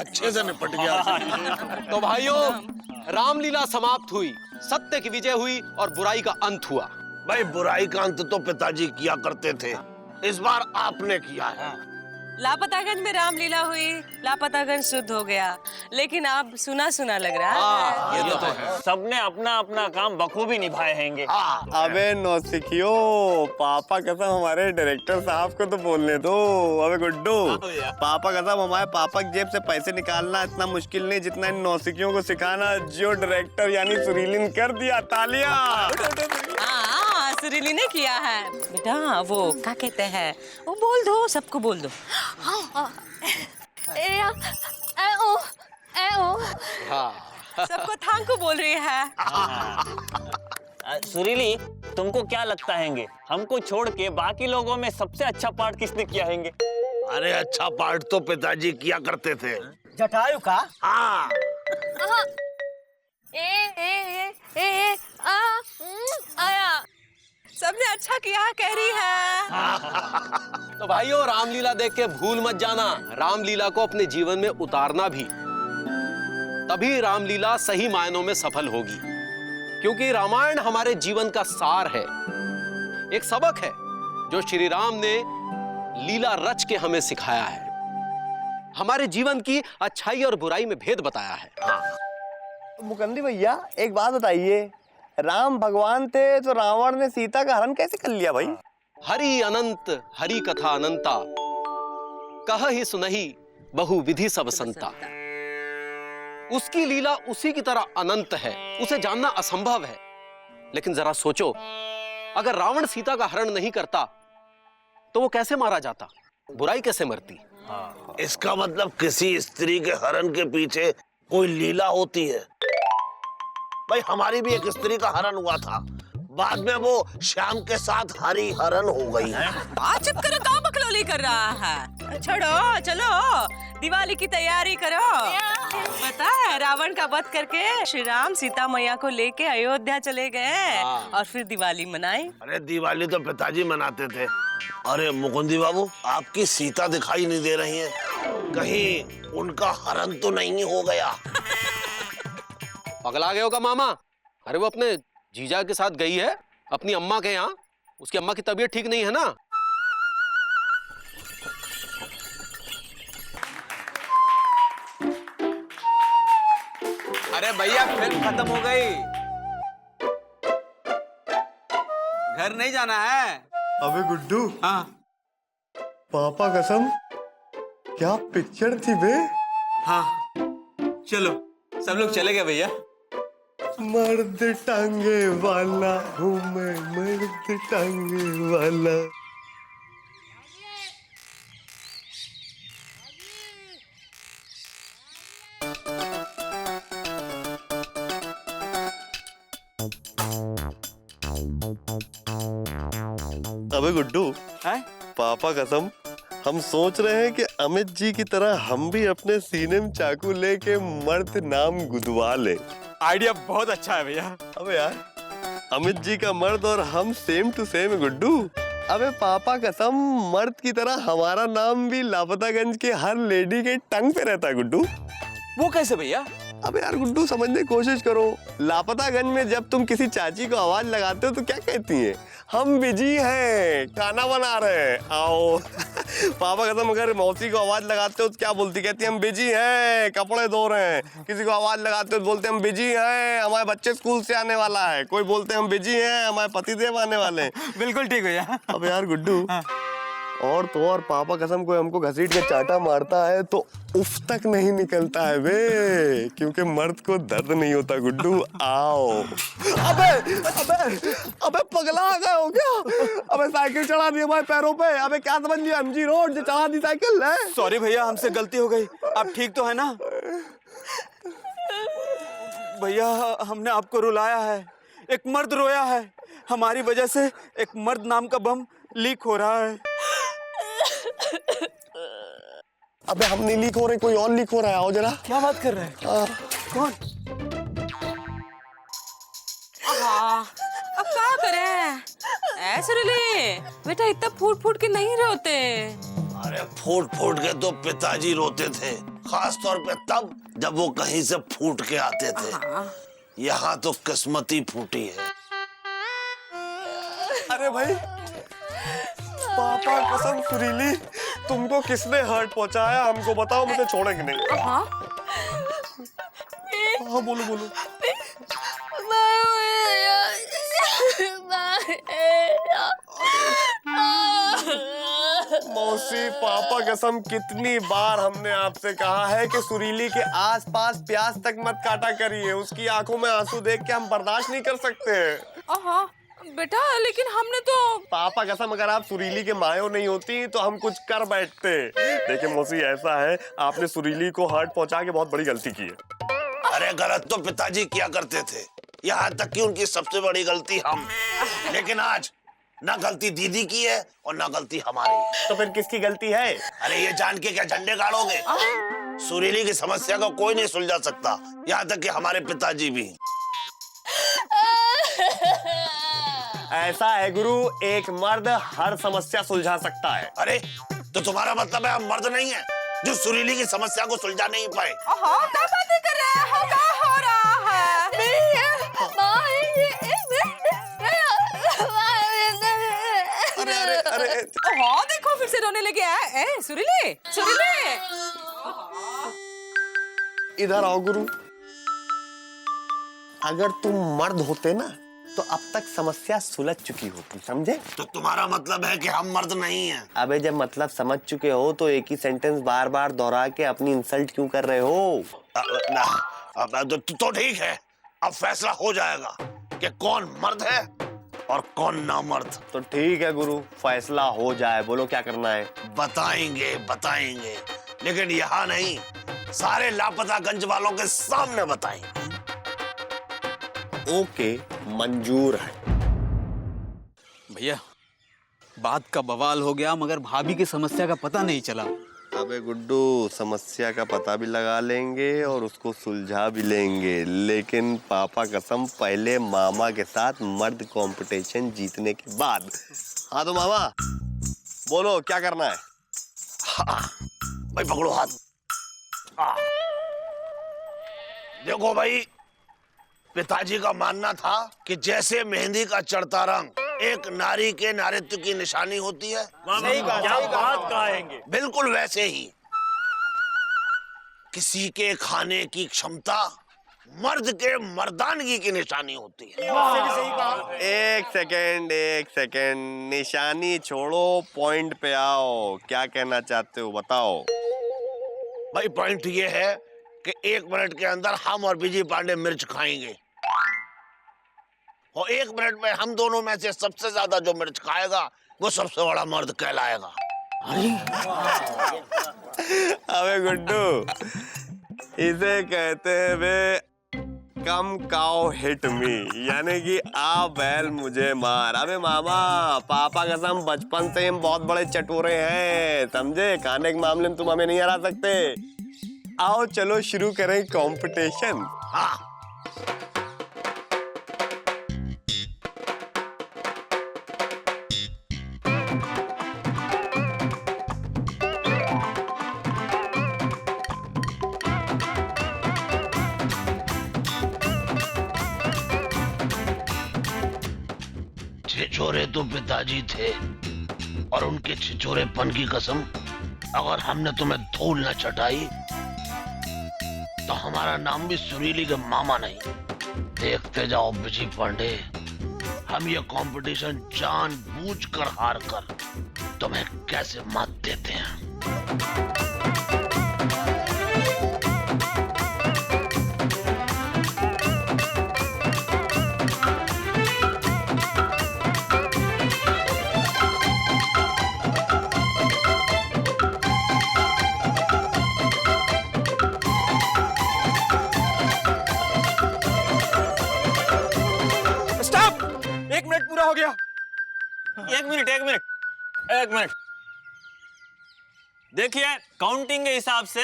अच्छे से निपट गया। तो भाइयों, रामलीला समाप्त हुई, सत्य की विजय हुई और बुराई का अंत हुआ। भाई बुराई का अंत तो पिताजी किया करते थे, इस बार आपने किया है। लापतागंज में रामलीला हुई, लापतागंज शुद्ध हो गया, लेकिन अब सुना सुना लग रहा है। ये तो है। सबने अपना अपना काम बखूबी निभाए हैंगे। अबे नौसिखियो, पापा कसम हमारे डायरेक्टर साहब को तो बोलने दो। अबे गुड्डू, पापा कसम हमारे पापा की जेब से पैसे निकालना इतना मुश्किल नहीं जितना इन नौसिखियों को सिखाना। जो डायरेक्टर यानी सुरीली ने कर दिया, तालियां। हाँ, सुरीली ने किया है। बेटा वो क्या कहते हैं, वो बोल दो, सबको बोल दो। सबको थांग को बोल रही है। सुरीली, तुमको क्या लगता हैंगे, हमको छोड़ के बाकी लोगों में सबसे अच्छा पार्ट किसने किया हैंगे? अरे अच्छा पार्ट तो पिताजी किया करते थे। जटायु का? हाँ। आया, सबने अच्छा किया कह रही है। तो भाइयों, रामलीला देख के भूल मत जाना, रामलीला को अपने जीवन में उतारना भी, तभी रामलीला सही मायनों में सफल होगी। क्योंकि रामायण हमारे जीवन का सार है, एक सबक है जो श्री राम ने लीला रच के हमें सिखाया है, हमारे जीवन की अच्छाई और बुराई में भेद बताया है। मुकंदी भैया, एक बात बताइए, राम भगवान थे तो रावण ने सीता का हरण कैसे कर लिया भाई? हरि अनंत हरि कथा अनंता, कह ही सुनहि बहु विधि सब संता। उसकी लीला उसी की तरह अनंत है, उसे जानना असंभव है। लेकिन जरा सोचो, अगर रावण सीता का हरण नहीं करता तो वो कैसे मारा जाता, बुराई कैसे मरती? इसका मतलब किसी स्त्री के हरण के पीछे कोई लीला होती है। भाई हमारी भी एक स्त्री का हरण हुआ था, बाद में वो श्याम के साथ हरी हरण हो गई। आज चुप करो, कहाँ बकलोली कर रहा है? छोड़ो, चलो दिवाली की तैयारी करो। पता है, रावण का वध करके श्री राम सीता मैया को लेके अयोध्या चले गए और फिर दिवाली मनाई। अरे दिवाली तो पिताजी मनाते थे। अरे मुकुंदी बाबू, आपकी सीता दिखाई नहीं दे रही है, कहीं उनका हरण तो नहीं हो गया? पगला गए होगा मामा। अरे वो अपने जीजा के साथ गई है अपनी अम्मा के यहाँ, उसकी अम्मा की तबीयत ठीक नहीं है ना। अरे भैया, फिल्म खत्म हो गई, घर नहीं जाना है? अबे गुड्डू, हाँ पापा कसम क्या पिक्चर थी बे? हाँ, चलो सब लोग चले गए भैया। मर्द टांगे वाला हूँ मैं, मर्द टांगे वाला। अबे गुड्डू, पापा कसम हम सोच रहे हैं कि अमित जी की तरह हम भी अपने सीने में चाकू लेके मर्द नाम गुदवा ले। आइडिया बहुत अच्छा है भैया। अबे यार, अमित जी का मर्द और हम सेम टू सेम है गुड्डू। अबे पापा कसम, मर्द की तरह हमारा नाम भी लापतागंज के हर लेडी के टंग पे रहता है गुड्डू। वो कैसे भैया? अबे यार गुड्डू, समझने की कोशिश करो। लापतागंज में जब तुम किसी चाची को आवाज लगाते हो तो क्या कहती हैं? हम बिजी हैं, खाना बना रहे हैं, आओ। पापा कसम, अगर मौसी को आवाज लगाते हो तो क्या बोलती? कहती है हम बिजी हैं, कपड़े धो रहे हैं। किसी को आवाज लगाते हो तो बोलते हैं हम बिजी हैं, हमारे बच्चे स्कूल से आने वाला है। कोई बोलते हैं हम बिजी हैं, हमारे पतिदेव आने वाले हैं। बिल्कुल ठीक भैया। अब यार गुड्डू, और तो और पापा कसम कोई हमको घसीट के चाटा मारता है तो उफ तक नहीं निकलता है बे, क्योंकि मर्द को दर्द नहीं होता गुड्डू। आओ। अबे अबे अबे पगला आ गए हो क्या? अबे साइकिल चढ़ा दी हमारे पैरों पे। अबे क्या समझ लिया, एमजी रोड जो चढ़ा दी साइकिल है? सॉरी भैया, हमसे गलती हो गई। आप ठीक तो है ना? भैया, हमने आपको रुलाया है, एक मर्द रोया है, हमारी वजह से एक मर्द नाम का बम लीक हो रहा है। अबे हम नहीं लीक हो रहे, कोई और लीक हो रहा है। आओ जरा। क्या बात कर रहे हैं? कौन? अब क्या करें? ऐसे बेटा इतना फूट फूट के नहीं रोते। अरे अरे फूट फूट के तो पिताजी रोते थे, खास तौर पे तब जब वो कहीं से फूट के आते थे। यहाँ तो किस्मत ही फूटी है। अरे भाई, पापा कसम सुरीली, तुमको किसने हर्ट पहुंचाया हमको बताओ, मुझे छोड़ेंगे नहीं। हाँ बोलो बोलो। मौसी, पापा कसम कितनी बार हमने आपसे कहा है कि सुरीली के आसपास प्यास तक मत काटा करिए, उसकी आंखों में आंसू देख के हम बर्दाश्त नहीं कर सकते। बेटा लेकिन हमने तो। पापा कसम, अगर आप सुरीली के मायो नहीं होती तो हम कुछ कर बैठते। देखिए मौसी, ऐसा है, आपने सुरीली को हर्ट पहुंचा के बहुत बड़ी गलती की है। अरे गलत तो पिताजी किया करते थे, यहाँ तक कि उनकी सबसे बड़ी गलती हम। लेकिन आज ना गलती दीदी की है और ना गलती हमारी। तो फिर किसकी गलती है? अरे ये जान के क्या झंडे गाड़ोगे? सुरीली की समस्या को कोई नहीं सुलझा सकता, यहाँ तक कि हमारे पिताजी भी। ऐसा है गुरु, एक मर्द हर समस्या सुलझा सकता है। अरे तो तुम्हारा मतलब है हम मर्द नहीं है जो सुरीली की समस्या को सुलझा नहीं पाए? क्या बातें कर रहे हैं? क्या हो रहा है? अरे अरे अरे, हाँ देखो फिर से रोने लगे हैं। सुरीली सुरीली, इधर आओ गुरु। अगर तुम मर्द होते ना तो अब तक समस्या सुलझ चुकी होती, समझे? तो तुम्हारा मतलब है कि हम मर्द नहीं हैं? अबे जब मतलब समझ चुके हो तो एक ही सेंटेंस बार बार दोहरा के अपनी इंसल्ट क्यों कर रहे हो? तो ठीक है, अब फैसला हो जाएगा कि कौन मर्द है और कौन नामर्द। तो ठीक है गुरु, फैसला हो जाए, बोलो क्या करना है? बताएंगे बताएंगे, लेकिन यहाँ नहीं, सारे लापता गंज वालों के सामने बताएंगे। ओके, मंजूर है। भैया, बात का बवाल हो गया मगर भाभी की समस्या का पता नहीं चला। अबे गुड्डू, समस्या का पता भी लगा लेंगे और उसको सुलझा भी लेंगे, लेकिन पापा कसम पहले मामा के साथ मर्द कंपटीशन जीतने के बाद। हाँ तो मामा बोलो क्या करना है? हाँ, भाई पकड़ो हाथ। देखो भाई, पिताजी का मानना था कि जैसे मेहंदी का चढ़ता रंग एक नारी के नारित्व की निशानी होती है, क्या बात कहेंगे? बिल्कुल वैसे ही किसी के खाने की क्षमता मर्द के मर्दानगी की निशानी होती है। एक सेकेंड, निशानी छोड़ो, पॉइंट पे आओ। क्या कहना चाहते हो बताओ? भाई पॉइंट ये है कि 1 मिनट के अंदर हम और विजय पांडे मिर्च खाएंगे, और 1 मिनट में हम दोनों में से सबसे ज्यादा जो मिर्च खाएगा वो सबसे बड़ा मर्द कहलाएगा। अबे गुड्डू, इसे कहते हैं वे कम काओ हिट मी, यानी कि आ बैल मुझे मार। अबे मामा, पापा कसम बचपन से हम बहुत बड़े चटोरे हैं, समझे? खाने के मामले में तुम हमें नहीं हरा सकते। आओ चलो शुरू करें कंपटीशन। हाँ, छिछोरे तो पिताजी थे, और उनके छिछोरेपन की कसम अगर हमने तुम्हें धूल न चटाई तो हमारा नाम भी सुरीली के मामा नहीं। देखते जाओ विजय पांडे, हम ये कंपटीशन जानबूझकर हार कर तुम्हें कैसे मात देते हैं। हो गया। एक मिनट देखिए, काउंटिंग के हिसाब से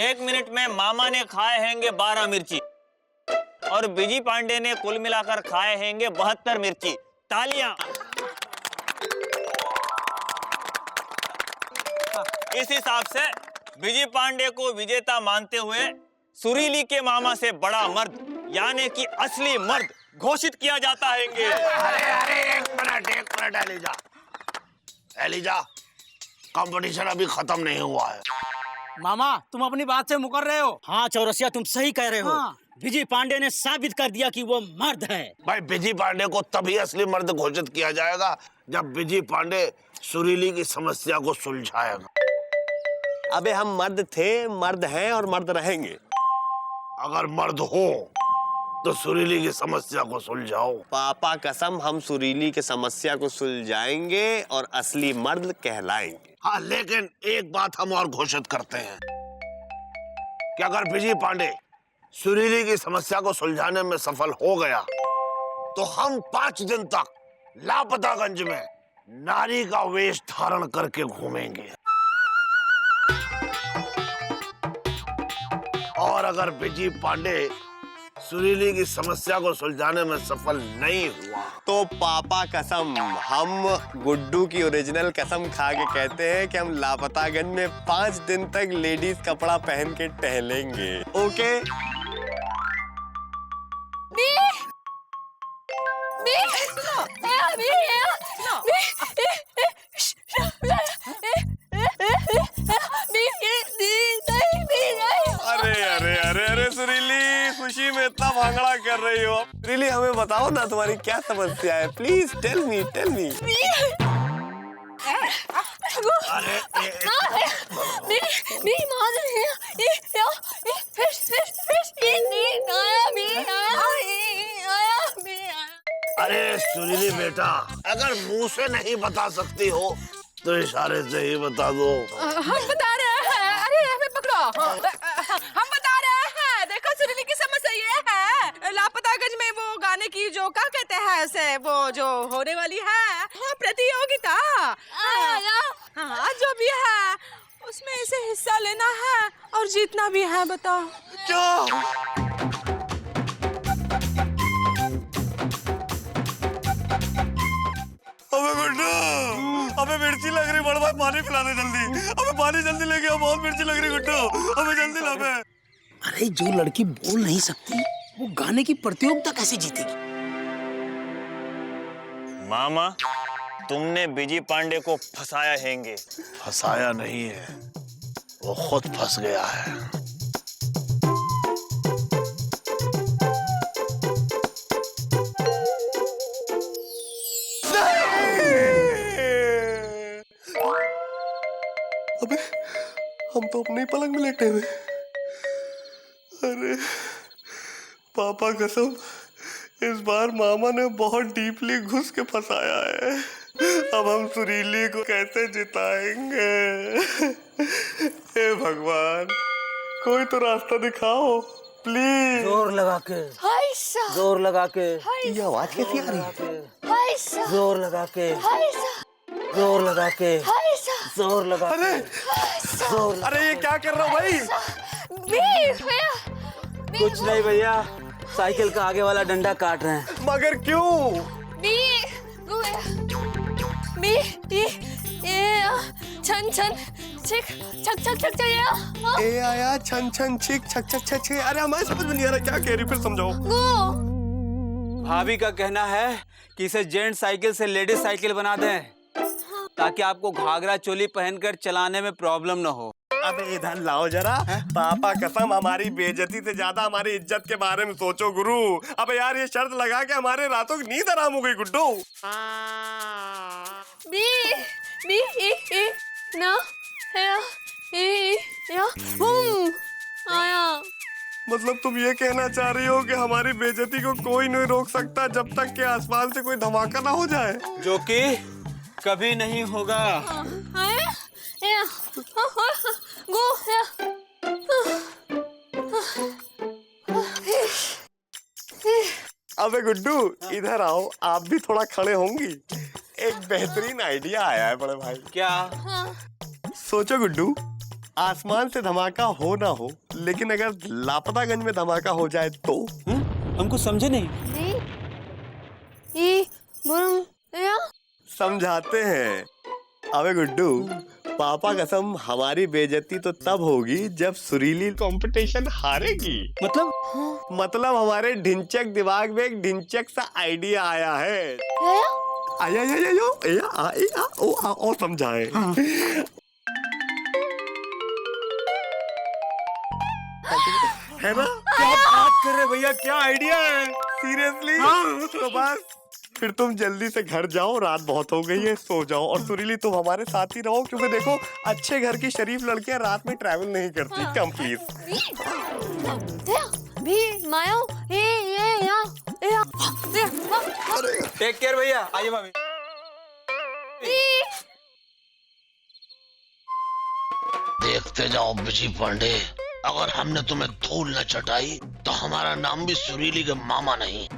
1 मिनट में मामा ने खाए हैंगे 12 मिर्ची और विजय पांडे ने कुल मिलाकर खाए हैंगे 72 मिर्ची। तालियां। इस हिसाब से विजय पांडे को विजेता मानते हुए सुरीली के मामा से बड़ा मर्द यानी कि असली मर्द घोषित किया जाता है। अरे अरे एक मिनट एलिजा, एलिजा, कंपटीशन अभी खत्म नहीं हुआ है। मामा तुम अपनी बात से मुकर रहे हो। हाँ चौरसिया तुम सही कह रहे हो। हाँ। विजय पांडे ने साबित कर दिया कि वो मर्द है। भाई विजय पांडे को तभी असली मर्द घोषित किया जाएगा जब विजय पांडे सुरीली की समस्या को सुलझाएगा। अबे हम मर्द थे, मर्द हैं और मर्द रहेंगे। अगर मर्द हो तो सुरीली की समस्या को सुलझाओ। पापा कसम हम सुरीली की समस्या को सुलझाएंगे और असली मर्द कहलाएंगे। हाँ, लेकिन एक बात हम और घोषित करते हैं कि अगर विजय पांडे सुरीली की समस्या को सुलझाने में सफल हो गया तो हम 5 दिन तक लापतागंज में नारी का वेश धारण करके घूमेंगे। और अगर विजय पांडे सुरीली की समस्या को सुलझाने में सफल नहीं हुआ तो पापा कसम हम गुड्डू की ओरिजिनल कसम खा के कहते हैं कि हम लापतागंज में 5 दिन तक लेडीज कपड़ा पहन के टहलेंगे। ओके? अरे अरे अरे अरे सुरीली, खुशी में इतना भांगड़ा कर रही हो। सुरीली हमें बताओ ना तुम्हारी क्या समस्या है। Please tell me. अरे सुरीली बेटा, अगर मुंह से नहीं बता सकती हो तो इशारे से ही बता दो। हम बता रहे हैं। अरे हमें पकड़ो। हम बता रहे हैं। देखो सुरीली की समस्या ये है, लापतागंज में वो गाने की जो क्या कहते हैं उसे, वो जो होने वाली है हाँ प्रतियोगिता, हाँ जो भी है उसमें इसे हिस्सा लेना है और जीतना भी है। बताओ क्या? अबे गुड्डू, अबे मिर्ची लग रही, बड़ भाई पानी पिला दे जल्दी। अबे पानी जल्दी लेके आओ, बहुत मिर्ची लग रही गुड्डू। अबे जल्दी ला बे। अरे जो लड़की बोल नहीं सकती वो गाने की प्रतियोगिता कैसे जीतेगी? मामा तुमने विजय पांडे को फंसाया हैंगे। फंसाया नहीं है, वो खुद फंस गया है। अबे हम तो अपने ही पलंग में लेटे हुए। अरे पापा कसम इस बार मामा ने बहुत डीपली घुस के फंसाया है। अब हम सुरीली को कैसे जिताएंगे? हे भगवान, कोई तो रास्ता दिखाओ प्लीज। जोर लगा के, जोर लगा के। ये आवाज कैसी आ रही है? जोर लगा के, जोर लगा के, जोर लगा के। अरे ये क्या कर रहा हूँ भाई? कुछ नहीं भैया, साइकिल का आगे वाला डंडा काट रहे हैं। मगर क्यों? ए आया छन छन छिक छक छक छक छक। अरे हमारे समझ में नहीं आ रहा क्या कह रही, फिर समझाओ। भाभी का कहना है कि इसे जेंट्स साइकिल से लेडीज साइकिल बना दें ताकि आपको घाघरा चोली पहनकर चलाने में प्रॉब्लम न हो। अबे इधर लाओ जरा। पापा कसम हमारी बेइज्जती से ज्यादा हमारी इज्जत के बारे में सोचो गुरु। अबे यार ये शर्त लगा के हमारे रातों की नींद हराम हो गई गुड्डू। मतलब तुम ये कहना चाह रही हो कि हमारी बेइज्जती को कोई नहीं रोक सकता जब तक कि आसमान से कोई धमाका ना हो जाए? जो कि कभी नहीं होगा। अबे गुड्डू इधर आओ, आप भी थोड़ा खड़े होंगी। एक बेहतरीन आइडिया आया है बड़े भाई। क्या? सोचो गुड्डू, आसमान से धमाका हो ना हो, लेकिन अगर लापतागंज में धमाका हो जाए तो? हमको समझे नहीं। समझाते हैं। अबे गुड्डू, पापा कसम हमारी बेइज्जती तो तब होगी जब सुरीली कंपटीशन हारेगी। मतलब हमारे ढिंचक दिमाग में एक ढिंचक सा आइडिया आया है। आया और समझाए। है ना? क्या बात कर रहे भैया, क्या आइडिया है। सीरियसली? तो बस फिर तुम जल्दी से घर जाओ, रात बहुत हो गई है, सो जाओ। और सुरीली तुम हमारे साथ ही रहो, क्योंकि देखो अच्छे घर की शरीफ लड़कियां रात में ट्रैवल नहीं करती। Come please. भी मायो टेक केयर भैया, आइए भाभी। देखते जाओ बिजी पांडे, अगर हमने तुम्हें धूल न चटाई तो हमारा नाम भी सुरीली के मामा नहीं